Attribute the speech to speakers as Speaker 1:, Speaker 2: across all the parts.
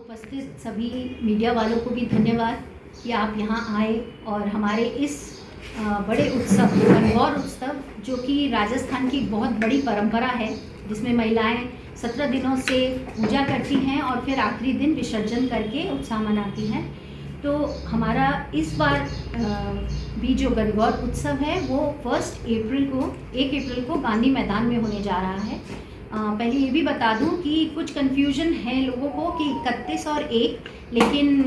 Speaker 1: उपस्थित सभी मीडिया वालों को भी धन्यवाद कि आप यहाँ आए और हमारे इस बड़े उत्सव गणगौर उत्सव जो कि राजस्थान की बहुत बड़ी परंपरा है, जिसमें महिलाएं 17 दिनों से पूजा करती हैं और फिर आखिरी दिन विसर्जन करके उत्सव मनाती हैं। तो हमारा इस बार भी जो गणगौर उत्सव है वो 1 अप्रैल को गांधी मैदान में होने जा रहा है। पहले ये भी बता दूं कि कुछ कन्फ्यूजन है लोगों को कि 31 और 1, लेकिन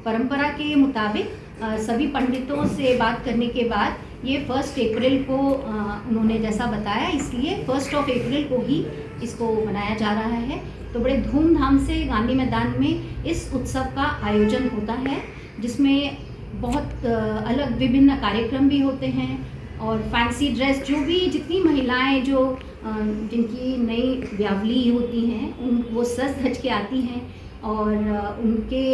Speaker 1: परंपरा के मुताबिक सभी पंडितों से बात करने के बाद ये 1 अप्रैल को उन्होंने जैसा बताया, इसलिए 1 अप्रैल को ही इसको मनाया जा रहा है। तो बड़े धूमधाम से गांधी मैदान में इस उत्सव का आयोजन होता है, जिसमें बहुत अलग विभिन्न कार्यक्रम भी होते हैं और फैंसी ड्रेस जो भी जितनी महिलाएं जो जिनकी नई ब्यावली होती हैं वो सज धज के आती हैं और उनके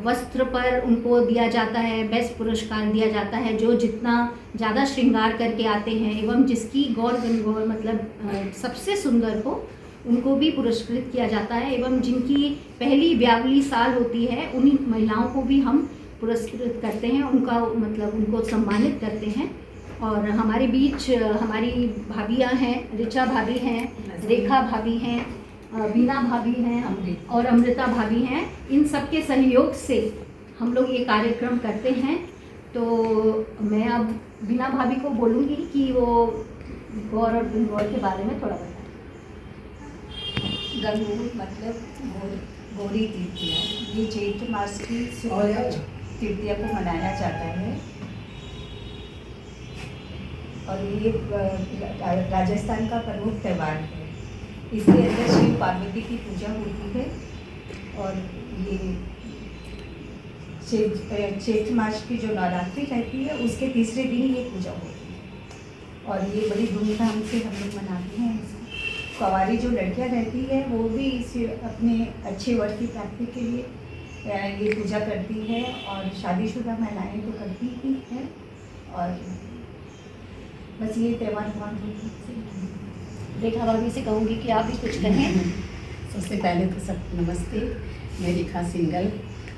Speaker 1: वस्त्र पर उनको दिया जाता है, बेस्ट पुरस्कार दिया जाता है जो जितना ज़्यादा श्रृंगार करके आते हैं एवं जिसकी गौर गणगौर मतलब सबसे सुंदर हो उनको भी पुरस्कृत किया जाता है। एवं जिनकी पहली ब्यावली साल होती है उन्हीं महिलाओं को भी हम पुरस्कृत करते हैं, उनका मतलब उनको सम्मानित करते हैं। और हमारे बीच हमारी भाभियाँ हैं, ऋचा भाभी हैं, रेखा भाभी हैं, बीना भाभी हैं और अमृता भाभी हैं। इन सब के सहयोग से हम लोग ये कार्यक्रम करते हैं। तो मैं अब बीना भाभी को बोलूँगी कि वो गौर और गणगौर के बारे में थोड़ा बताएं।
Speaker 2: गणगौर मतलब गौरी तृतीया, ये चैत्र मास की तृतीया को मनाया जाता है और ये राजस्थान का प्रमुख त्यौहार है। इसके अंदर शिव पार्वती की पूजा होती है और ये चैत्र मास की जो नवरात्रि रहती है उसके तीसरे दिन ये पूजा होती है और ये बड़ी धूमधाम से हम लोग मनाते हैं। कुंवारी जो लड़कियां रहती है वो भी इस अपने अच्छे वर की प्राप्ति के लिए ये पूजा करती है और शादीशुदा महिलाएं तो करती ही हैं और बस ये त्यौहार बहुत धूमधाम से।
Speaker 1: रेखा भाभी से कहूँगी कि आप भी कुछ कहें।
Speaker 3: सबसे पहले तो सबको नमस्ते। मैं रेखा सिंगल,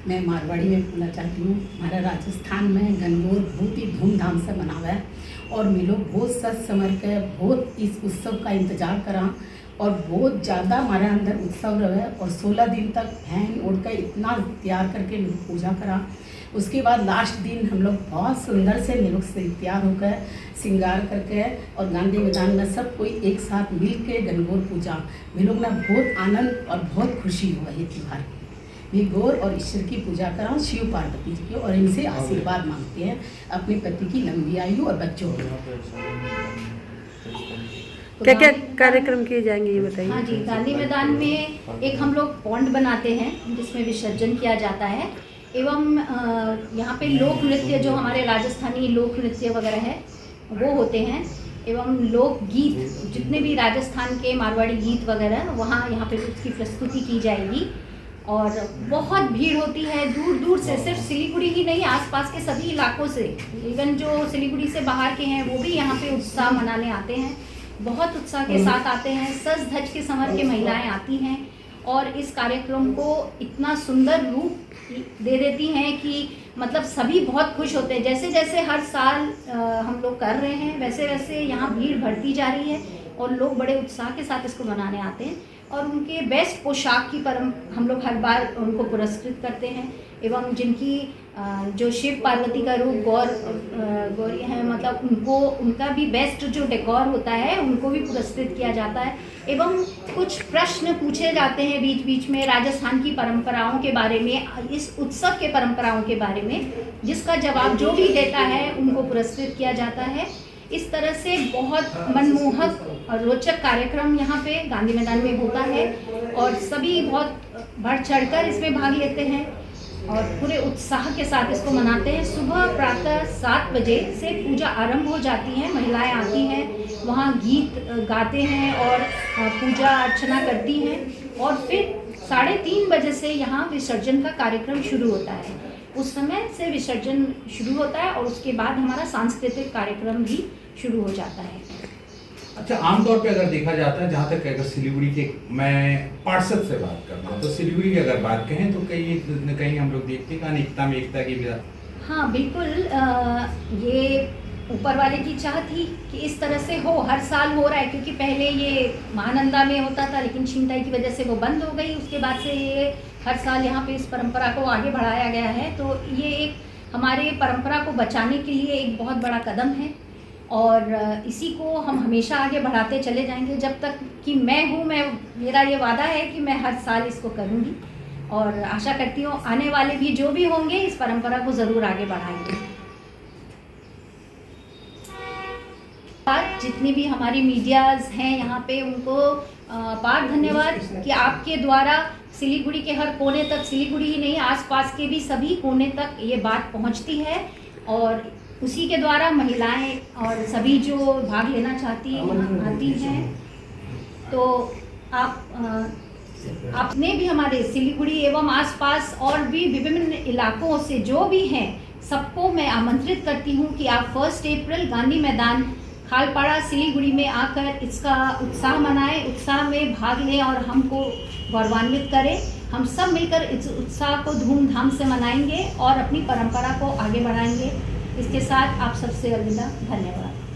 Speaker 3: मैं मारवाड़ी में बोलना चाहती हूँ। हमारा राजस्थान में गणगौर बहुत ही धूमधाम से मनावा है और मैं लोग बहुत सच समझ कर बहुत इस उत्सव का इंतज़ार करा और बहुत ज़्यादा हमारे अंदर उत्सव रहे और 16 दिन तक पहन उड़ कर इतना तैयार करके लोग पूजा करा। उसके बाद लास्ट दिन हम लोग बहुत सुंदर से लोग से तैयार होकर श्रृंगार करके और गांधी मैदान में सब कोई एक साथ मिल के गणगौर पूजा हम लोग ना बहुत आनंद और बहुत खुशी हुआ ये त्यौहार भी। गौर और ईश्वर की पूजा करा, शिव पार्वती जी की, और इनसे आशीर्वाद मांगते हैं अपने पति की लंबी आयु और बच्चों की।
Speaker 4: क्या क्या कार्यक्रम किए जाएंगे ये बताइए।
Speaker 1: हाँ जी, गांधी मैदान में एक हम लोग पॉन्ड बनाते हैं जिसमें विसर्जन किया जाता है एवं यहाँ पे लोक नृत्य जो हमारे राजस्थानी लोक नृत्य वगैरह है वो होते हैं एवं लोक गीत जितने भी राजस्थान के मारवाड़ी गीत वगैरह वहाँ यहाँ पे उसकी प्रस्तुति की जाएगी। और बहुत भीड़ होती है दूर दूर से, सिर्फ सिलीगुड़ी ही नहीं आसपास के सभी इलाकों से, इवन जो सिलीगुड़ी से बाहर के हैं वो भी यहाँ पे उत्साह मनाने आते हैं। बहुत उत्साह के साथ आते हैं, सज धज के संवर के महिलाएं आती हैं और इस कार्यक्रम को इतना सुंदर रूप दे देती हैं कि मतलब सभी बहुत खुश होते हैं। जैसे जैसे हर साल हम लोग कर रहे हैं वैसे वैसे यहाँ भीड़ बढ़ती जा रही है और लोग बड़े उत्साह के साथ इसको मनाने आते हैं और उनके बेस्ट पोशाक की हम लोग हर बार उनको पुरस्कृत करते हैं एवं जिनकी जो शिव पार्वती का रूप गौरी है मतलब उनको उनका भी बेस्ट जो डेकोर होता है उनको भी पुरस्कृत किया जाता है एवं कुछ प्रश्न पूछे जाते हैं बीच बीच में राजस्थान की परंपराओं के बारे में, इस उत्सव के परंपराओं के बारे में, जिसका जवाब जो भी देता है उनको पुरस्कृत किया जाता है। इस तरह से बहुत मनमोहक और रोचक कार्यक्रम यहाँ पे गांधी मैदान में होता है और सभी बहुत बढ़ चढ़कर इसमें भाग लेते हैं और पूरे उत्साह के साथ इसको मनाते हैं। सुबह प्रातः 7 बजे से पूजा आरंभ हो जाती है, महिलाएं आती हैं, वहाँ गीत गाते हैं और पूजा अर्चना करती हैं और फिर 3:30 बजे से यहाँ विसर्जन का कार्यक्रम शुरू होता है। उस समय से विसर्जन शुरू होता है और उसके बाद हमारा सांस्कृतिक कार्यक्रम भी शुरू हो जाता है।
Speaker 5: अच्छा, आमतौर पे अगर देखा जाता है, जहाँ तक अगर सिलीगुड़ी के, मैं पार्षद से बात करता हूँ, तो सिलीगुड़ी की अगर बात कहें तो कहीं हम लोग देखते हैं कि अनेकता में एकता की भी।
Speaker 1: हाँ बिल्कुल, ये ऊपर वाले की चाह थी कि इस तरह से हो, हर साल हो रहा है, क्योंकि पहले ये महानंदा में होता था लेकिन छिंटाई की वजह से वो बंद हो गई। उसके बाद से ये हर साल यहाँ पे इस परंपरा को आगे बढ़ाया गया है। तो ये एक हमारे परंपरा को बचाने के लिए एक बहुत बड़ा कदम है और इसी को हम हमेशा आगे बढ़ाते चले जाएंगे जब तक कि मैं हूँ। मेरा ये वादा है कि मैं हर साल इसको करूँगी और आशा करती हूँ आने वाले भी जो भी होंगे इस परंपरा को ज़रूर आगे बढ़ाएंगे। जितनी भी हमारी मीडियाज़ हैं यहाँ पे उनको अपार धन्यवाद कि आपके द्वारा सिलीगुड़ी के हर कोने तक, सिलीगुड़ी ही नहीं आसपास के भी सभी कोने तक ये बात पहुँचती है और उसी के द्वारा महिलाएं और सभी जो भाग लेना चाहती आती हैं। तो आपने भी हमारे सिलीगुड़ी एवं आसपास और भी विभिन्न इलाकों से जो भी हैं सबको मैं आमंत्रित करती हूँ कि आप 1 अप्रैल गांधी मैदान खालपाड़ा सिलीगुड़ी में आकर इसका उत्साह मनाएं, उत्साह में भाग लें और हमको गौरवान्वित करें। हम सब मिलकर इस उत्साह को धूमधाम से मनाएंगे और अपनी परंपरा को आगे बढ़ाएंगे। इसके साथ आप सबसे अलविदा, धन्यवाद।